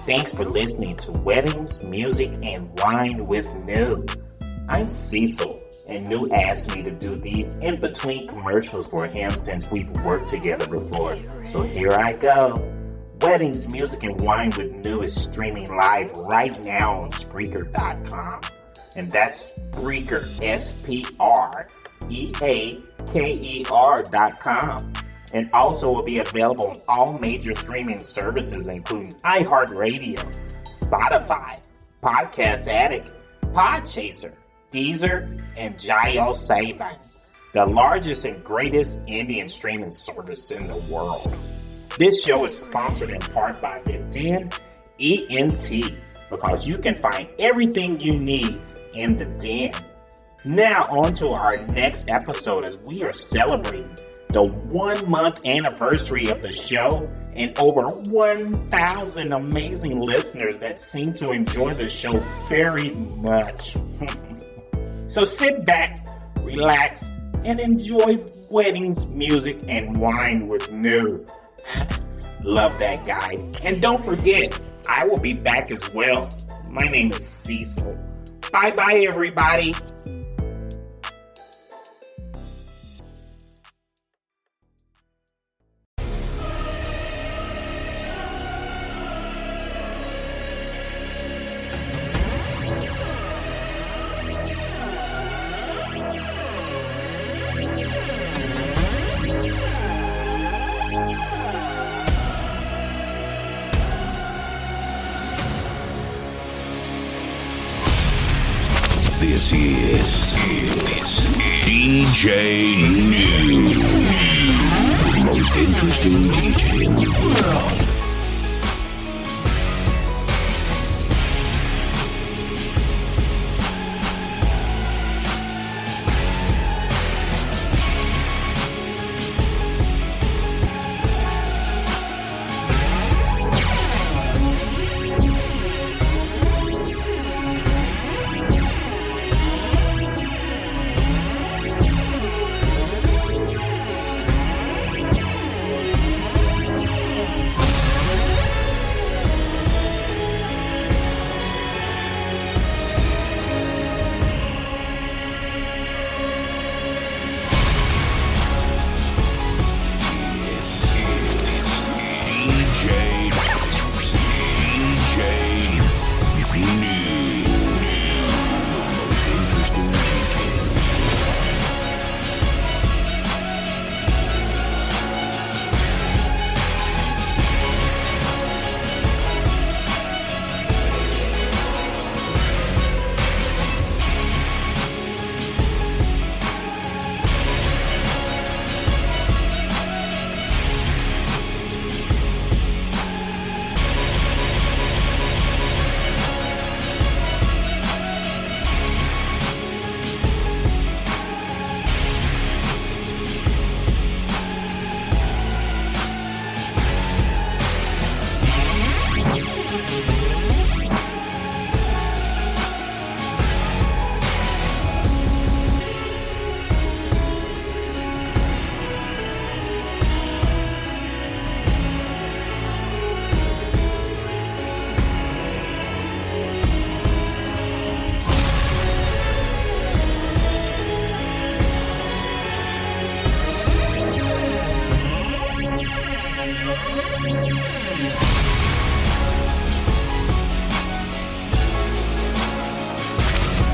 Thanks for listening to Weddings, Music, and Wine with New. I'm Cecil, and New asked me to do these in-between commercials for him since we've worked together before. So here I go. Weddings, Music, and Wine with New is streaming live right now on Spreaker.com. And that's Spreaker, Spreaker.com. And also will be available on all major streaming services, including iHeartRadio, Spotify, Podcast Addict, Podchaser, Deezer, and JioSaavn, the largest and greatest Indian streaming service in the world. This show is sponsored in part by the Den ENT, because you can find everything you need in the Den. Now on to our next episode, as we are celebrating the 1 month anniversary of the show and over 1,000 amazing listeners that seem to enjoy the show very much. So sit back, relax, and enjoy Weddings, Music, and Wine with New. Love that guy. And don't forget, I will be back as well. My name is Cecil. Bye-bye, everybody. This is DJ New, the most interesting DJ in the world.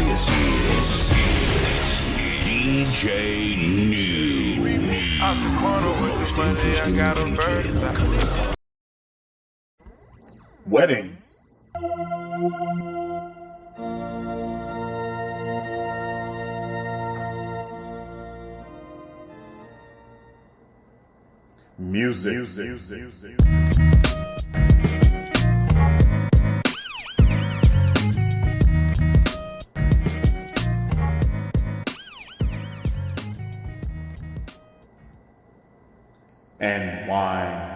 This is DJ New. Most interesting DJ in the country. Weddings. Music. And wine.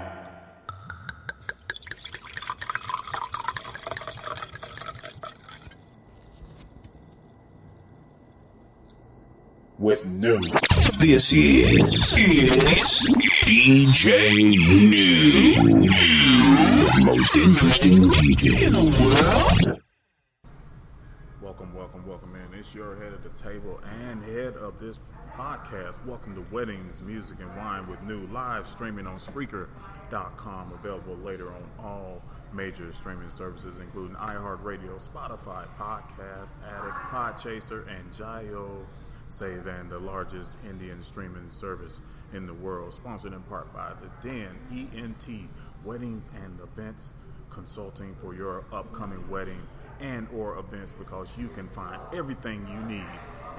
With New. This is DJ New. The most interesting DJ in the world. Welcome, man. It's your head of the table and head of this podcast. Welcome to Weddings, Music, and Wine with New, live streaming on Spreaker.com, available later on all major streaming services, including iHeartRadio, Spotify, Podcast Addict, Podchaser, and Jayo Savan, the largest Indian streaming service in the world, sponsored in part by the Den, ENT, Weddings and Events Consulting for your upcoming wedding and or events, because you can find everything you need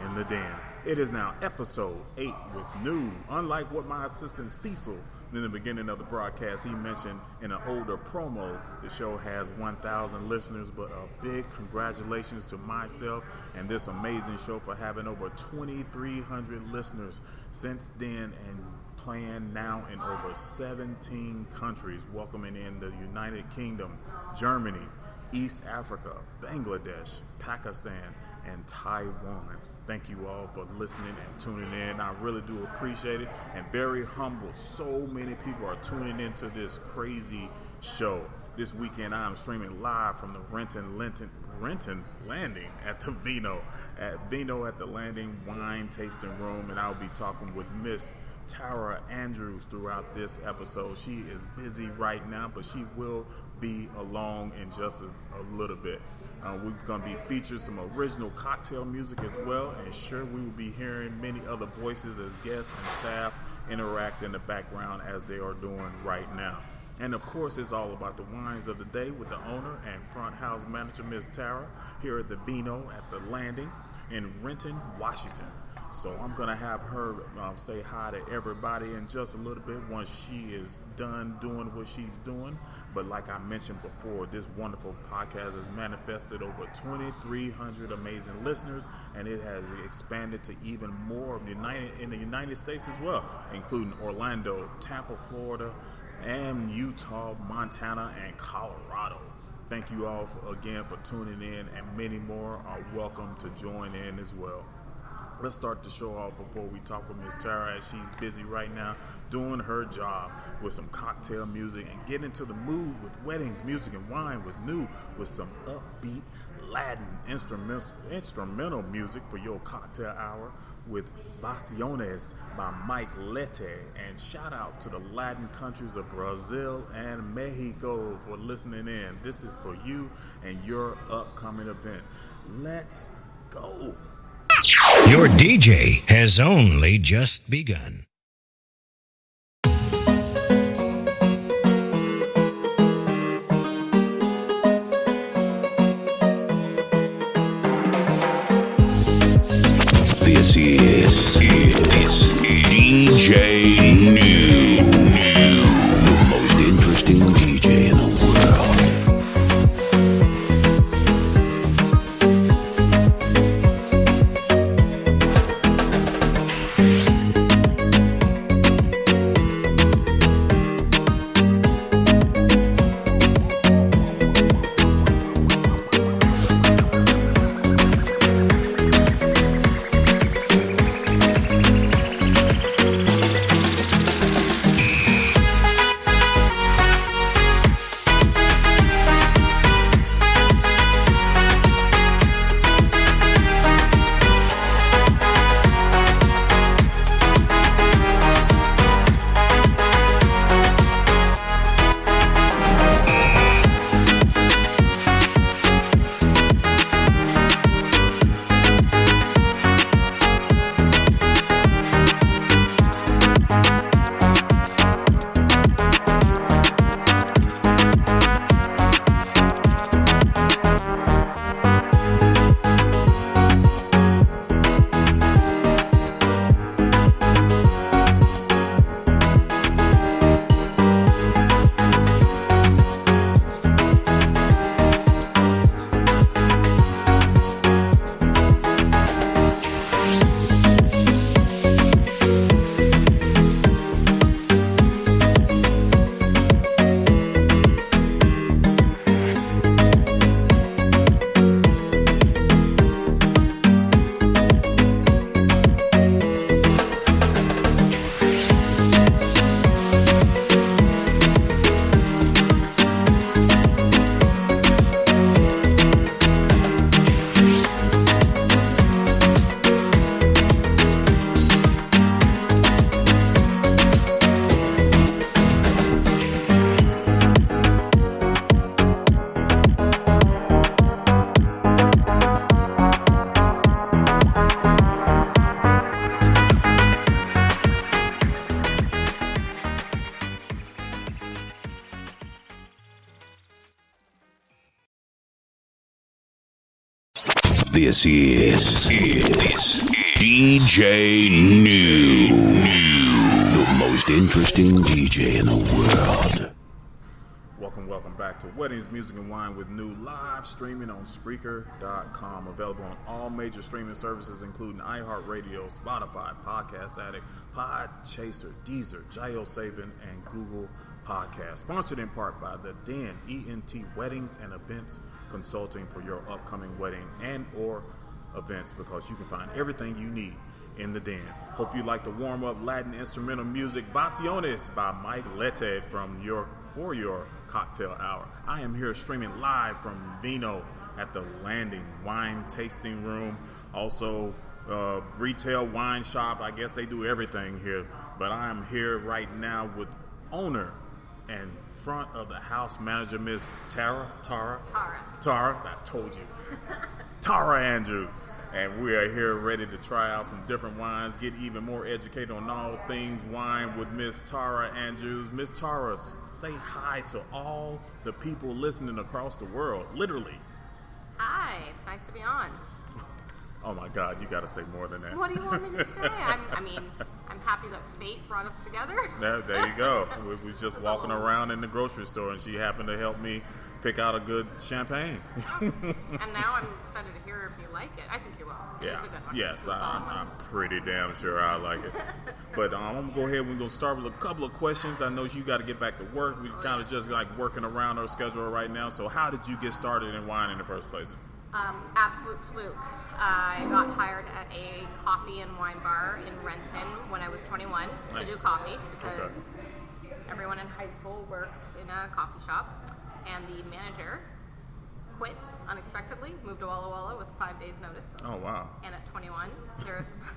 in the Den. It is now episode 8 with New. Unlike what my assistant Cecil in the beginning of the broadcast, he mentioned in an older promo, the show has 1,000 listeners, but a big congratulations to myself and this amazing show for having over 2,300 listeners since then, and playing now in over 17 countries, welcoming in the United Kingdom, Germany, East Africa, Bangladesh, Pakistan, and Taiwan. Thank you all for listening and tuning in. I really do appreciate it, and very humble. So many people are tuning into this crazy show. This weekend I am streaming live from the Renton Landing at the Vino at the Landing Wine Tasting Room, and I'll be talking with Miss Tara Andrews throughout this episode. She is busy right now, but she will be along in just a little bit. We're going to be featuring some original cocktail music as well, and sure, we will be hearing many other voices as guests and staff interact in the background as they are doing right now. And of course, it's all about the wines of the day with the owner and front house manager, Miss Tara, here at the Vino at the Landing in Renton, Washington. So I'm going to have her say hi to everybody in just a little bit once she is done doing what she's doing. But like I mentioned before, this wonderful podcast has manifested over 2,300 amazing listeners, and it has expanded to even more in the United States as well, including Orlando, Tampa, Florida, and Utah, Montana, and Colorado. Thank you all again for tuning in, and many more are welcome to join in as well. Let's start the show off before we talk with Miss Tara, as she's busy right now doing her job with some cocktail music, and get into the mood with Weddings, Music, and Wine with New, with some upbeat Latin instrumental music for your cocktail hour with Vacaciones by Mike Lete. And shout out to the Latin countries of Brazil and Mexico for listening in. This is for you and your upcoming event. Let's go. Your DJ has only just begun. This is DJ New, the most interesting DJ in the world. This is DJ New, the most interesting DJ in the world. Welcome back to Weddings, Music, and Wine with New, live streaming on Spreaker.com. Available on all major streaming services, including iHeartRadio, Spotify, Podcast Addict, Podchaser, Deezer, JioSaven, and Google Podcast. Sponsored in part by The Den, ENT Weddings and Events Consulting for your upcoming wedding and or events, because you can find everything you need in The Den. Hope you like the warm-up Latin instrumental music Vacaciones by Mike Lete for your cocktail hour. I am here streaming live from Vino at the Landing Wine Tasting Room. Also, retail wine shop. I guess they do everything here. But I am here right now with owner and front of the house manager, Miss Tara. I told you. Tara Andrews. And we are here ready to try out some different wines, get even more educated on all things wine with Miss Tara Andrews. Miss Tara, say hi to all the people listening across the world, literally. Hi, it's nice to be on. Oh my God, you got to say more than that. What do you want me to say? I'm happy that fate brought us together. There you go. We was just walking around in the grocery store, and she happened to help me pick out a good champagne. And now I'm excited to hear if you like it. I think you will. Yeah. It's a good one. Yes, I'm pretty damn sure I like it. But I'm going to go ahead. We're going to start with a couple of questions. I know you got to get back to work. We're kind of just like working around our schedule right now. So how did you get started in wine in the first place? Absolute fluke. I got hired at a coffee and wine bar in Renton when I was 21 to do coffee, because everyone in high school worked in a coffee shop, and the manager quit unexpectedly, moved to Walla Walla with 5 days notice. Oh, wow. And at 21,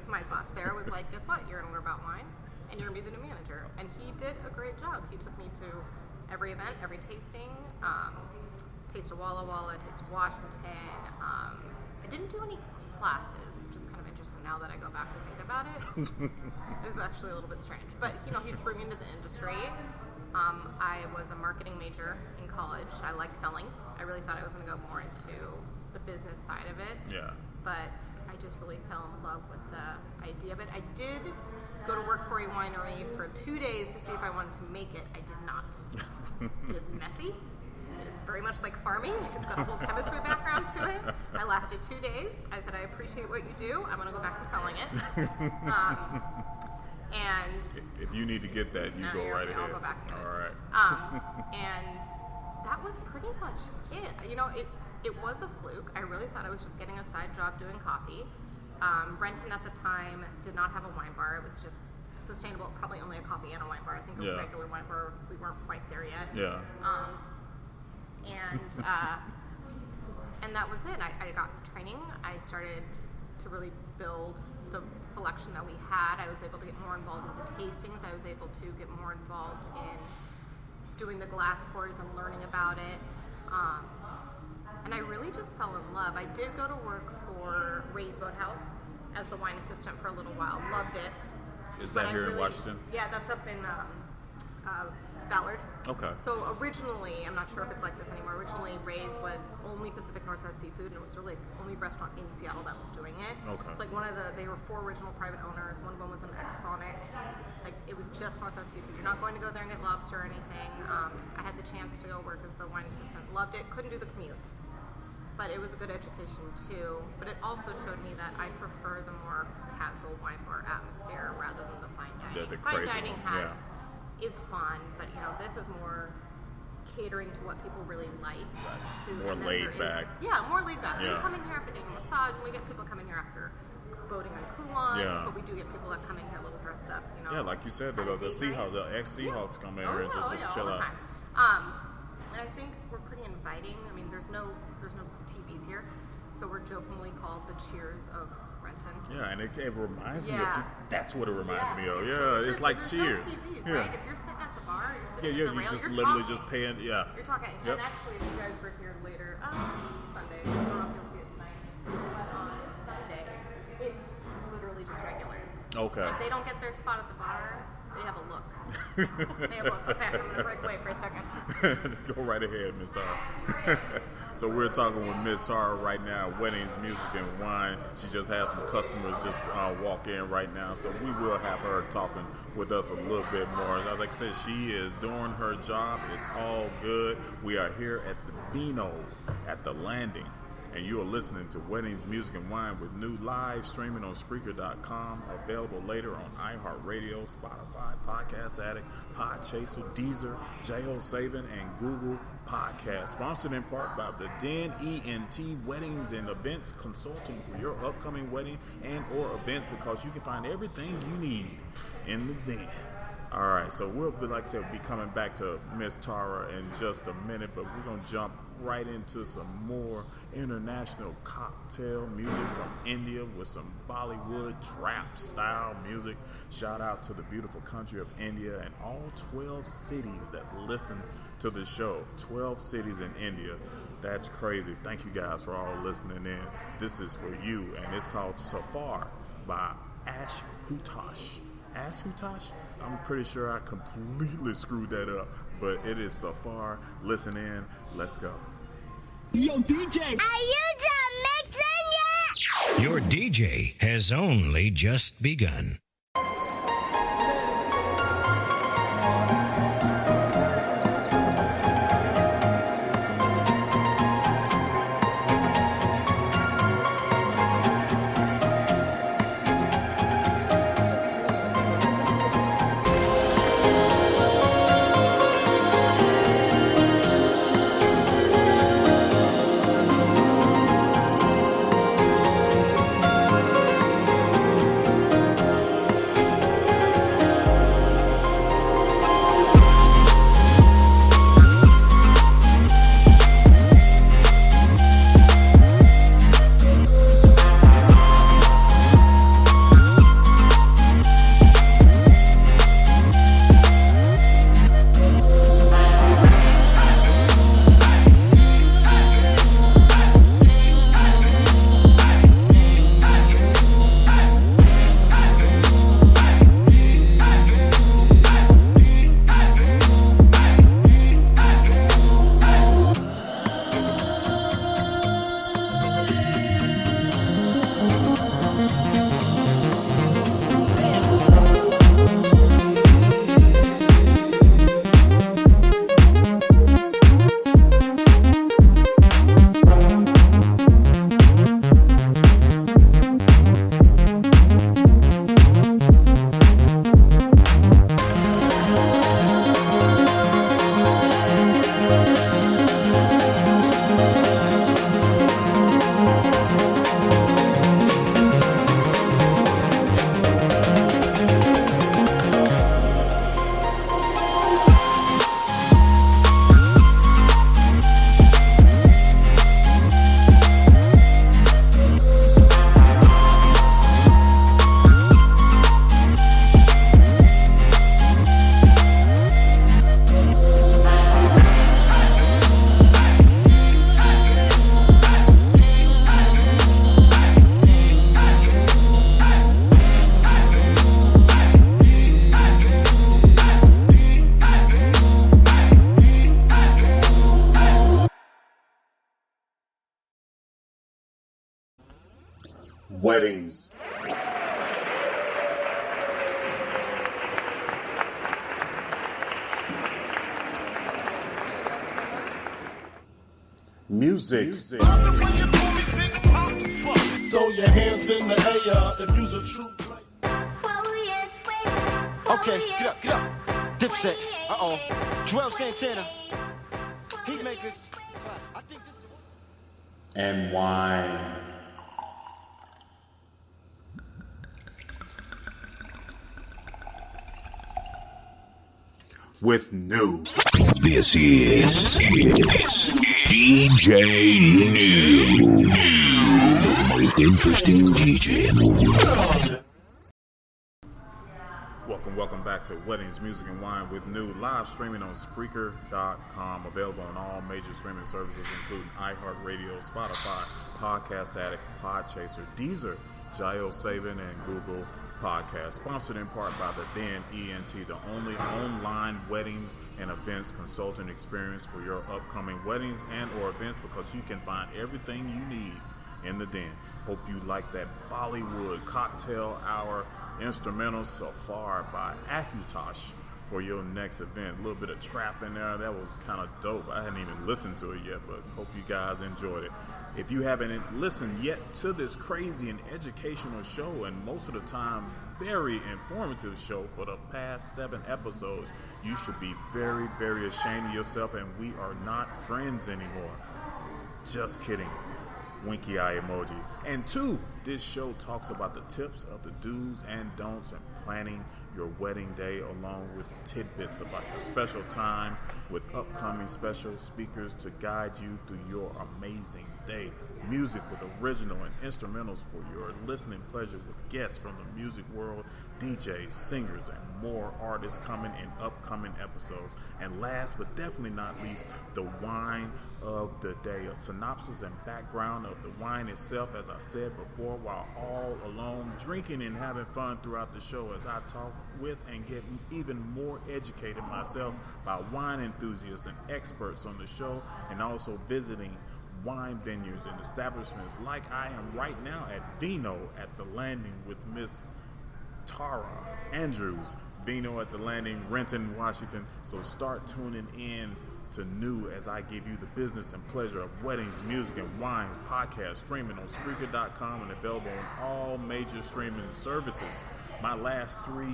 my boss there was like, guess what, you're going to learn about wine, and you're going to be the new manager. And he did a great job. He took me to every event, every tasting, Taste of Walla Walla, Taste of Washington. I didn't do any classes, which is kind of interesting now that I go back and think about it. It was actually a little bit strange. But, he threw me into the industry. I was a marketing major in college. I like selling. I really thought I was going to go more into the business side of it. Yeah. But I just really fell in love with the idea of it. I did go to work for a winery for 2 days to see if I wanted to make it. I did not. It is messy. It's very much like farming. It's got a whole chemistry background to it. I lasted 2 days. I said, I appreciate what you do. I'm going to go back to selling it. And if you need to get that, you go right ahead. I'll go back to it. All right. And that was pretty much it. It was a fluke. I really thought I was just getting a side job doing coffee. Renton at the time did not have a wine bar. It was just sustainable, probably only a coffee and a wine bar. I think a regular wine bar, we weren't quite there yet. Yeah. And that was it. I got the training. I started to really build the selection that we had. I was able to get more involved with the tastings. I was able to get more involved in doing the glass pours and learning about it. And I really just fell in love. I did go to work for Ray's Boathouse as the wine assistant for a little while. Loved it. Is that here in Washington? Yeah, that's up in Ballard. Okay. So originally, I'm not sure if it's like this anymore, originally Ray's was only Pacific Northwest Seafood, and it was really the only restaurant in Seattle that was doing it. Okay. It's like they were 4 original private owners. One of them was an ex-Sonic. Like, it was just Northwest Seafood. You're not going to go there and get lobster or anything. I had the chance to go work as the wine assistant. Loved it. Couldn't do the commute. But it was a good education too. But it also showed me that I prefer the more casual wine bar atmosphere rather than the fine dining. The fine dining is fun, but this is more catering to what people really like. More laid back. Yeah, more laid back. Yeah. We come in here after getting a massage, and we get people coming here after boating on Coulon. Yeah. But we do get people that come in here a little dressed up. Yeah, like you said, the Seahawks, the ex-Seahawks come in here and just chill out. And I think we're pretty inviting. I mean, there's no TVs here, so we're jokingly called the Cheers of Renton. Yeah, and it reminds me of. That's what it reminds me of. Yeah, it's like Cheers. No TVs, right? If you're sitting at the bar, you're sitting at the rail, you just you're literally talking. just paying. Yeah, you're talking. Yep. And actually, if you guys were here later, Sunday. I don't know if you'll see it tonight, but on Sunday, it's literally just regulars. Okay. If they don't get their spot at the bar, They have a look. They have a look. Okay, I'm going to break away for a second. Go right ahead, Miss Tara. So we're talking with Miss Tara right now, Weddings, Music, and Wine. She just had some customers just walk in right now, so we will have her talking with us a little bit more. Like I said, she is doing her job. It's all good. We are here at the Vino at the Landing, and you are listening to Weddings, Music, and Wine with new live streaming on Spreaker.com, available later on iHeartRadio, Spotify, Podcast Addict, Podchaser, Deezer, J.O. Savin, and Google Podcast. Sponsored in part by the Den ENT Weddings and Events, consulting for your upcoming wedding and or events, because you can find everything you need in the Den. All right, so we'll be, like I said, be coming back to Miss Tara in just a minute, but we're going to jump right into some more international cocktail music from India with some Bollywood trap style music. Shout out to the beautiful country of India and all 12 cities that listen to the show. 12 cities in India. That's crazy. Thank you guys for all listening in. This is for you, and it's called Safar by Ash Hutash. Ash Hutash? I'm pretty sure I completely screwed that up, but it is Safar. Listen in. Let's go. Yo, DJ! Are you done mixing yet? Your DJ has only just begun. Weddings. Music. Throw your hands in the air if you's a true player. Okay, get up. Dipset. Joel Santana. Heatmakers. I think this is the one. And wine. With new. This is DJ New, the most interesting DJ in the world. Welcome back to Weddings, Music, and Wine with New, live streaming on Spreaker.com, available on all major streaming services, including iHeartRadio, Spotify, Podcast Addict, Podchaser, Deezer, J.O. Savin, and Google podcast, sponsored in part by the Then ENT, the only online weddings and events consulting experience for your upcoming weddings and or events, because you can find everything you need in the Den. Hope you like that Bollywood cocktail hour instrumental Safar by Akutash for your next event. A little bit of trap in there. That was kind of dope. I hadn't even listened to it yet, but hope you guys enjoyed it. If you haven't listened yet to this crazy and educational show, and most of the time very informative show for the past 7 episodes, you should be very, very ashamed of yourself, and we are not friends anymore. Just kidding. Winky eye emoji. And 2, this show talks about the tips of the do's and don'ts in planning your wedding day, along with tidbits about your special time with upcoming special speakers to guide you through your amazing day. Music with original and instrumentals for your listening pleasure, with guests from the music world, DJs, singers, and more artists coming in upcoming episodes. And last but definitely not least, the wine of the day, a synopsis and background of the wine itself, as I said before, while all alone drinking and having fun throughout the show as I talk with and get even more educated myself by wine enthusiasts and experts on the show, and also visiting wine venues and establishments like I am right now at Vino at the Landing with Miss Tara Andrews. Vino at the Landing, Renton, Washington. So start tuning in to New as I give you the business and pleasure of weddings, music, and wines podcast, streaming on Spreaker.com and available on all major streaming services. My last 3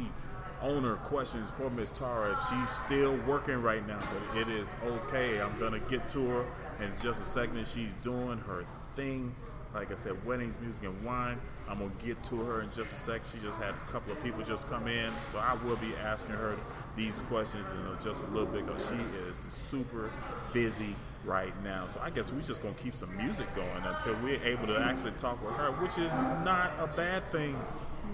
owner questions for Miss Tara, if she's still working right now, but it is okay. I'm going to get to her in just a second. She's doing her thing. Like I said, weddings, music, and wine. I'm going to get to her in just a sec. She just had a couple of people just come in, so I will be asking her these questions in just a little bit, because she is super busy right now. So I guess we're just going to keep some music going until we're able to actually talk with her, which is not a bad thing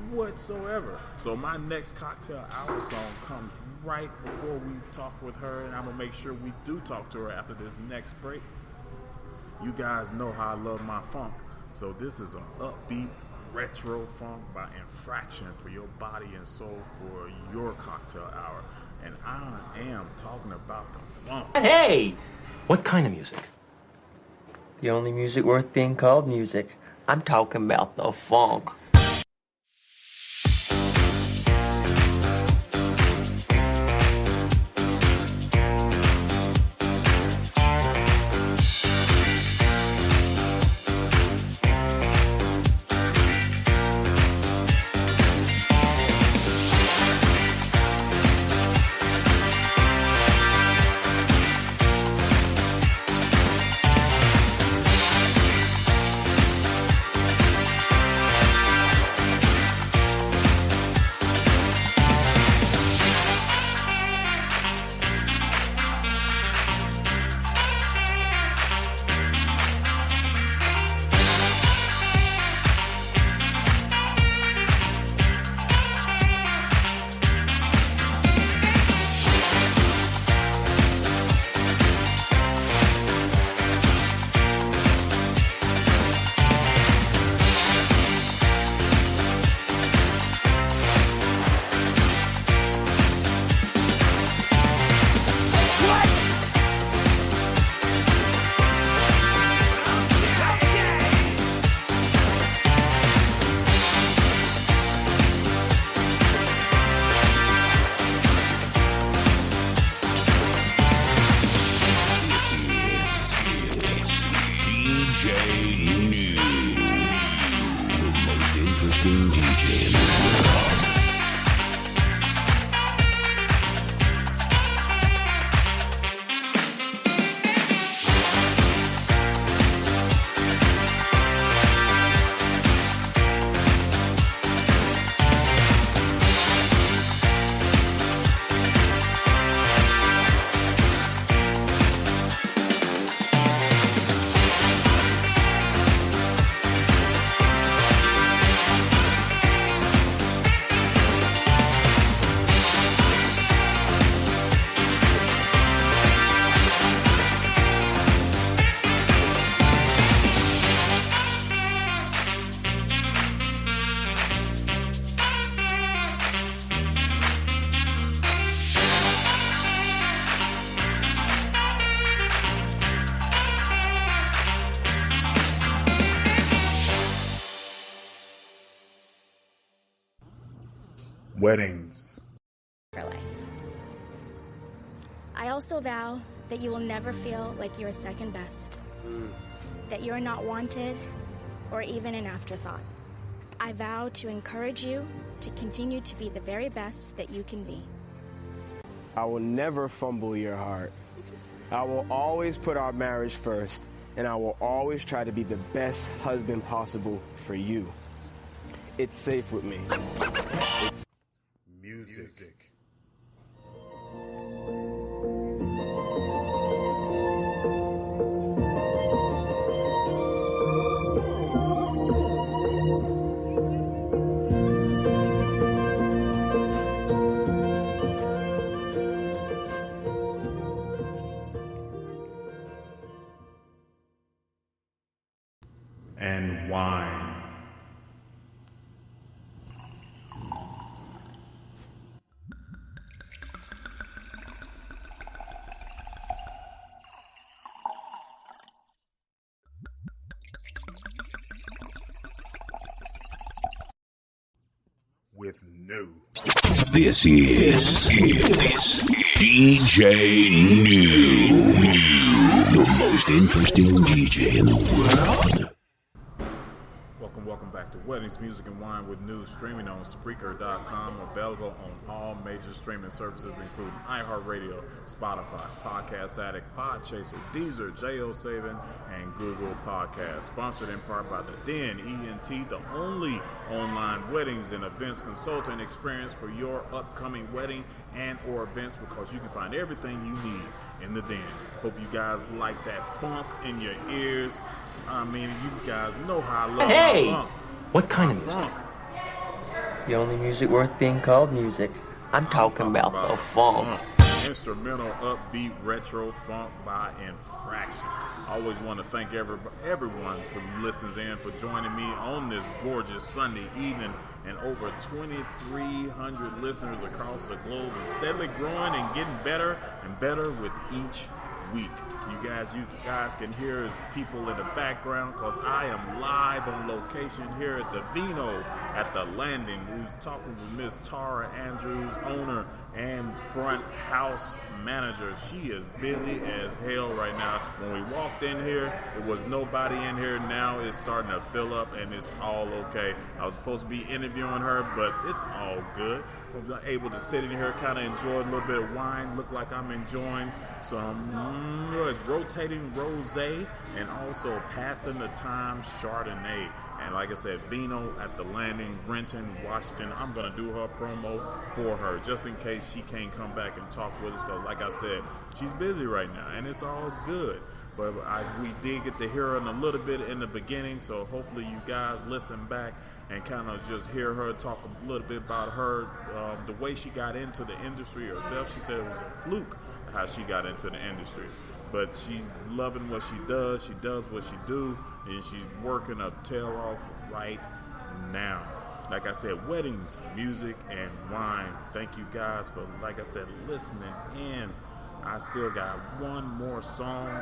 whatsoever. So my next cocktail hour song comes right before we talk with her, and I'm going to make sure we do talk to her after this next break. You guys know how I love my funk. So this is an upbeat retro funk by Infraction for your body and soul for your cocktail hour. And I am talking about the funk. Hey! What kind of music? The only music worth being called music. I'm talking about the funk. weddings. For life. I also vow that you will never feel like you are second best, that you are not wanted or even an afterthought. I vow to encourage you to continue to be the very best that you can be. I will never fumble your heart. I will always put our marriage first, and I will always try to be the best husband possible for you. It's safe with me. It's Music. And wine. With new. This is DJ New, the most interesting DJ in the world. Welcome back to Weddings, Music, and Wine with News, streaming on Spreaker.com, available on all major streaming services, including iHeartRadio, Spotify, Podcast Addict, Podchaser, Deezer, JO7, and Google Podcasts. Sponsored in part by The Den, ENT, the only online weddings and events consulting experience for your upcoming wedding and or events, because you can find everything you need in The Den. Hope you guys like that funk in your ears. I mean, you guys know how I love my funk. What kind of music? Funk. The only music worth being called music. I'm talking about the funk. Instrumental, upbeat, retro funk by infraction. I always want to thank everyone for listening in, for joining me on this gorgeous Sunday evening, and over 2,300 listeners across the globe, and steadily growing and getting better and better with each week. You guys can hear his people in the background, because I am live on location here at the Vino at the Landing. We was talking with Miss Tara Andrews, owner and front house manager. She is busy as hell right now. When we walked in here, there was nobody in here. Now it's starting to fill up, and it's all okay. I was supposed to be interviewing her, but it's all good. I'm able to sit in here, kind of enjoy a little bit of wine. Look like I'm enjoying some rotating rosé, and also passing the time Chardonnay. And like I said, Vino at the Landing, Renton, Washington. I'm going to do her promo for her, just in case she can't come back and talk with us, because like I said, she's busy right now, and it's all good. But we did get to hear her in a little bit in the beginning, so hopefully you guys listen back and kind of just hear her talk a little bit about her, the way she got into the industry herself. She said it was a fluke how she got into the industry, but she's loving what she does. She does what she do, and she's working her tail off right now. Like I said, weddings, music, and wine. Thank you guys for, like I said, listening in. I still got one more song.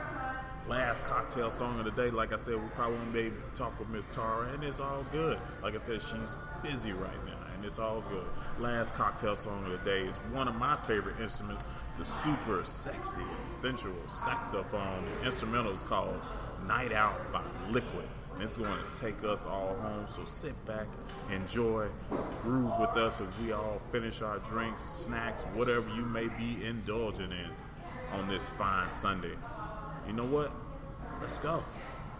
Last cocktail song of the day. Like I said, we probably won't be able to talk with Miss Tara, and it's all good. Like I said, she's busy right now, and it's all good. Last cocktail song of the day is one of my favorite instruments, the super sexy and sensual saxophone. The instrumental is called Night Out by Liquid, and it's going to take us all home. So sit back, enjoy, groove with us as we all finish our drinks, snacks, whatever you may be indulging in on this fine Sunday. You know what? Let's go.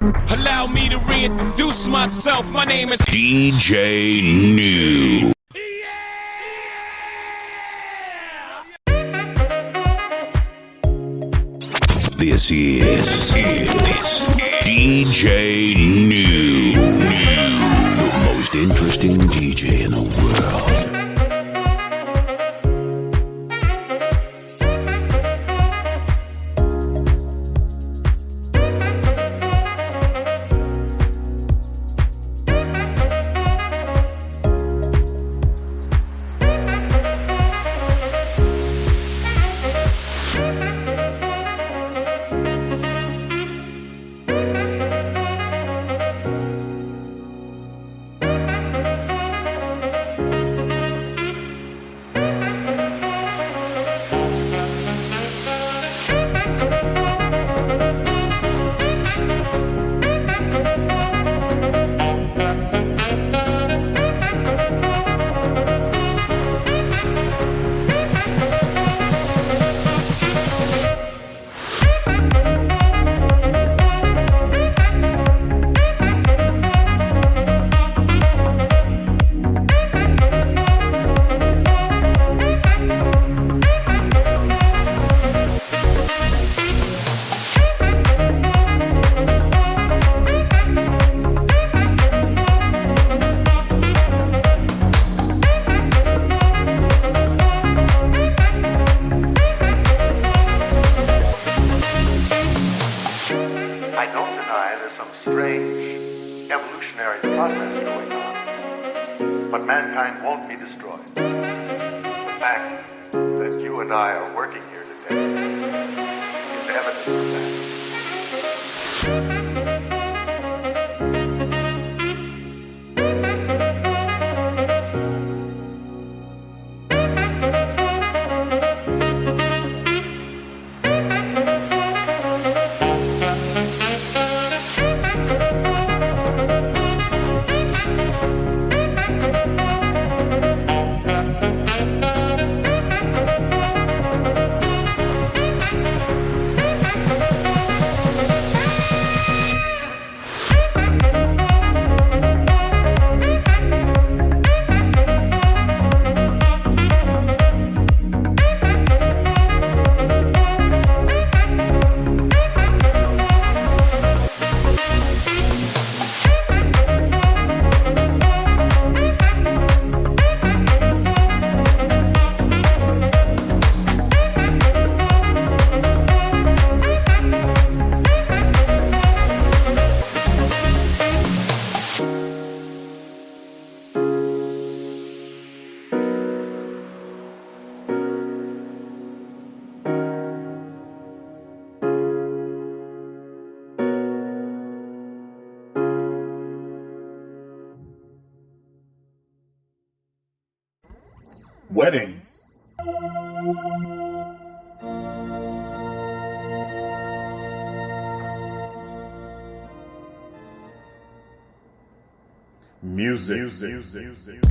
Allow me to reintroduce myself. My name is DJ New. This is DJ New, the most interesting DJ in the world. fact that you and I are working here today is evidence of that. Weddings. Music.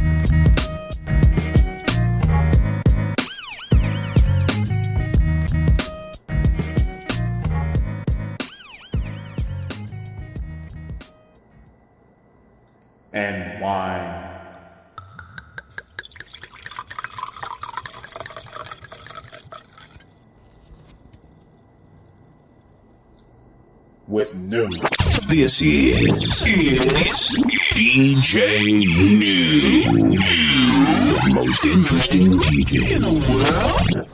And wine. With New. This is DJ New. The most interesting DJ in the world.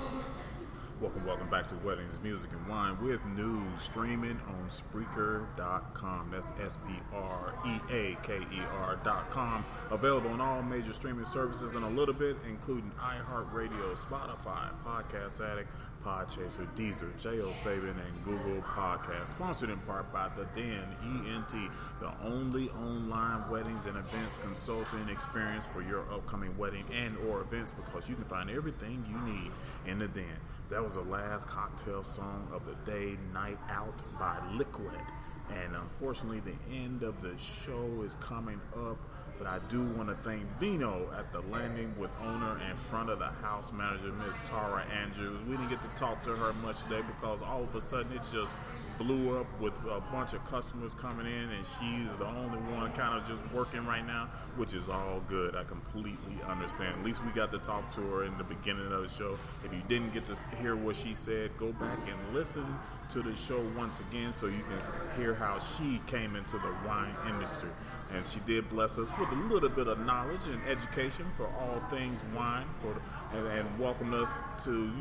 Welcome back to Weddings, Music, and Wine with New, streaming on Spreaker.com. That's SPREAKER.com. Available on all major streaming services in a little bit, including iHeartRadio, Spotify, Podcast Addict, Podchaser, Deezer, JO7, and Google Podcasts. Sponsored in part by The Den, ENT, the only online weddings and events consulting experience for your upcoming wedding and or events, because you can find everything you need in The Den. That was the last cocktail song of the day, Night Out by Liquid. And unfortunately, the end of the show is coming up. But I do want to thank Vino at the Landing with owner and front of the house manager, Miss Tara Andrews. We didn't get to talk to her much today because all of a sudden it just blew up with a bunch of customers coming in, and she's the only one kind of just working right now, which is all good. I completely understand. At least we got to talk to her in the beginning of the show. If you didn't get to hear what she said, go back and listen to the show once again so you can hear how she came into the wine industry. And she did bless us with a little bit of knowledge and education for all things wine, and welcomed us to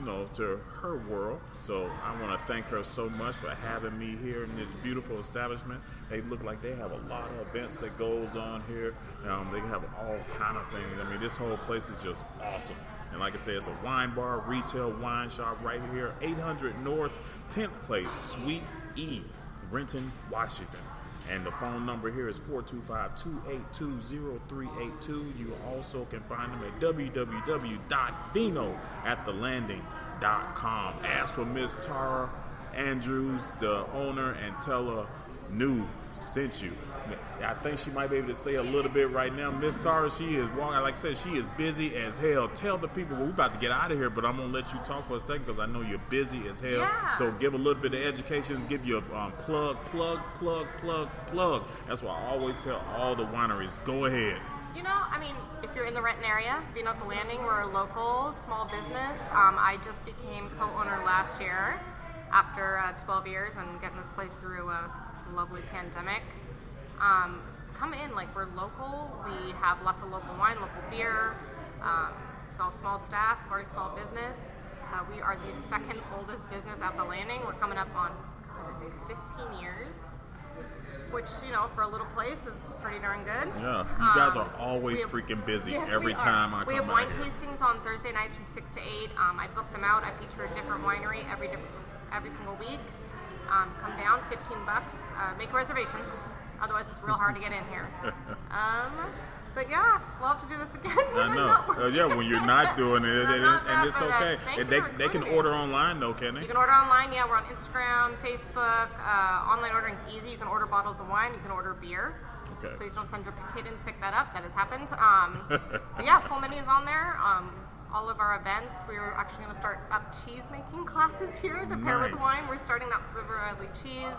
her world. So I want to thank her so much for having me here in this beautiful establishment. They look like they have a lot of events that goes on here. They have all kind of things. I mean, this whole place is just awesome. And like I said, it's a wine bar, retail wine shop right here, 800 North 10th Place, Suite E, Renton, Washington. And the phone number here is 425-282-0382. You also can find them at www.vinoatthelanding.com. Ask for Miss Tara Andrews, the owner, and tell her New sent you. I think she might be able to say a little bit right now. Miss Tara, she is walking. Like I said, she is busy as hell. Tell the people, we're about to get out of here, but I'm going to let you talk for a second because I know you're busy as hell. Yeah. So give a little bit of education, give you a plug. That's what I always tell all the wineries. Go ahead. If you're in the Renton area, Vino at the Landing, we're a local small business. I just became co-owner last year after 12 years and getting this place through a lovely pandemic. Come in, we're local. We have lots of local wine, local beer. It's all small staff, supporting small business. We are the second oldest business at the Landing. We're coming up on 15 years. which, for a little place is pretty darn good. Yeah, you guys are always freaking busy every time I come out. We have wine tastings on Thursday nights from 6 to 8. I book them out. I feature a different winery every single week. Come down, $15. Make a reservation. Otherwise, it's real hard to get in here. But yeah, we'll have to do this again. I know. Yeah, when you're not doing it, and it's okay. They can order online, though, can they? You can order online. Yeah, we're on Instagram, Facebook. Online ordering is easy. You can order bottles of wine. You can order beer. Okay. Please don't send your kid in to pick that up. That has happened. But yeah, full menu is on there. All of our events. We're actually going to start up cheese making classes here to pair with wine. We're starting that with River Riley cheese.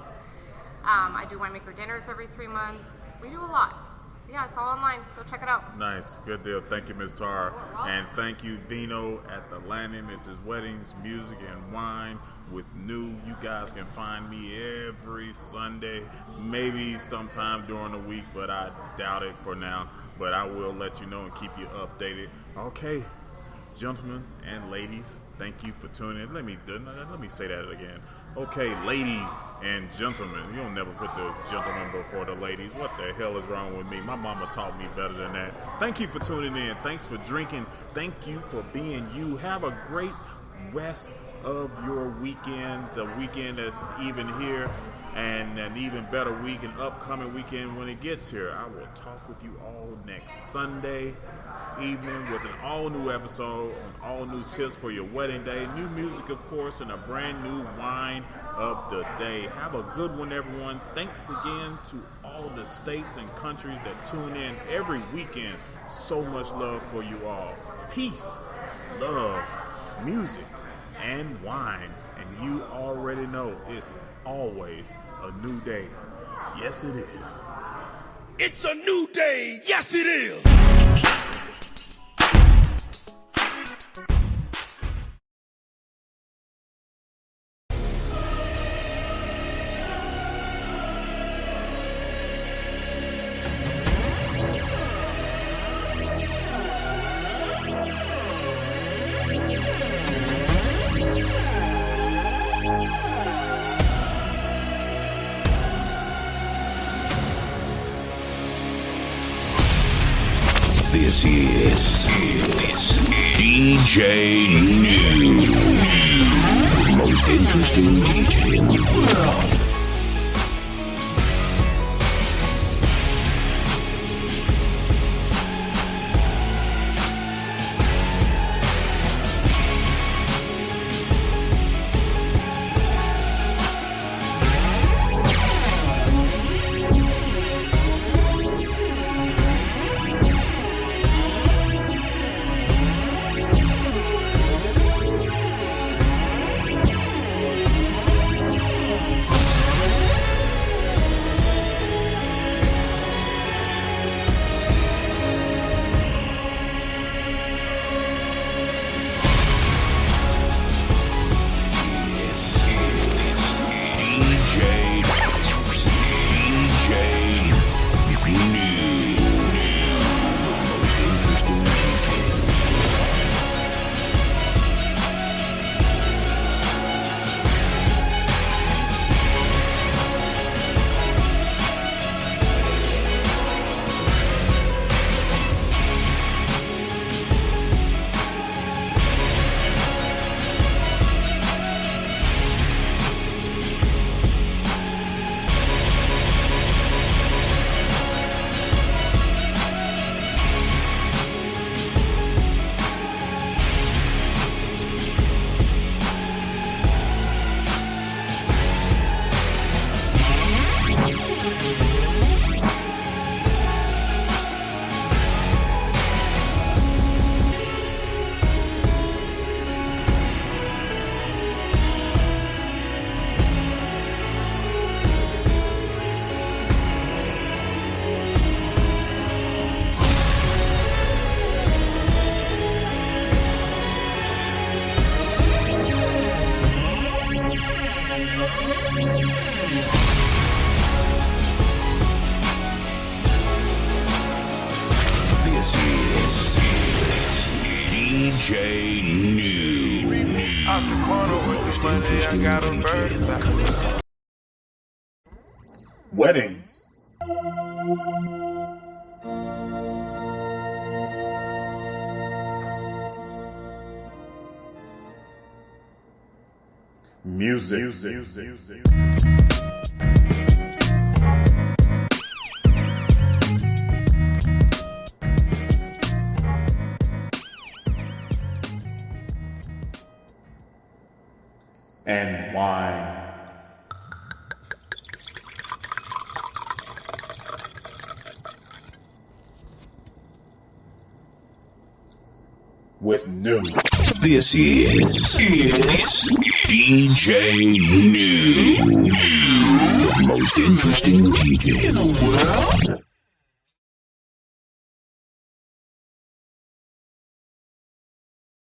I do winemaker dinners every 3 months. We do a lot. So yeah, it's all online. Go check it out. Nice. Good deal. Thank you, Ms. Tara. And thank you, Vino at the Landing. This is Weddings, Music, and Wine with New. You guys can find me every Sunday, maybe sometime during the week, but I doubt it for now. But I will let you know and keep you updated. Okay, gentlemen and ladies, thank you for tuning in. Let me say that again. Okay, ladies and gentlemen. You don't never put the gentlemen before the ladies. What the hell is wrong with me? My mama taught me better than that. Thank you for tuning in. Thanks for drinking. Thank you for being you. Have a great rest of your weekend. The weekend that's even here, and an even better week, an upcoming weekend when it gets here. I will talk with you all next Sunday evening with an all-new episode on all new tips for your wedding day, new music, of course, and a brand new wine of the day. Have a good one, everyone. Thanks again to all the states and countries that tune in every weekend. So much love for you all. Peace, love, music, and wine. And you already know it's always a new day. Yes, it is. It's a new day. Yes, it is. This is DJ New, the most interesting DJ in the world. DJ New. Out the corner with the money, I got a bird. weddings. Music. And wine. With New. This is DJ New. The most interesting DJ in the world.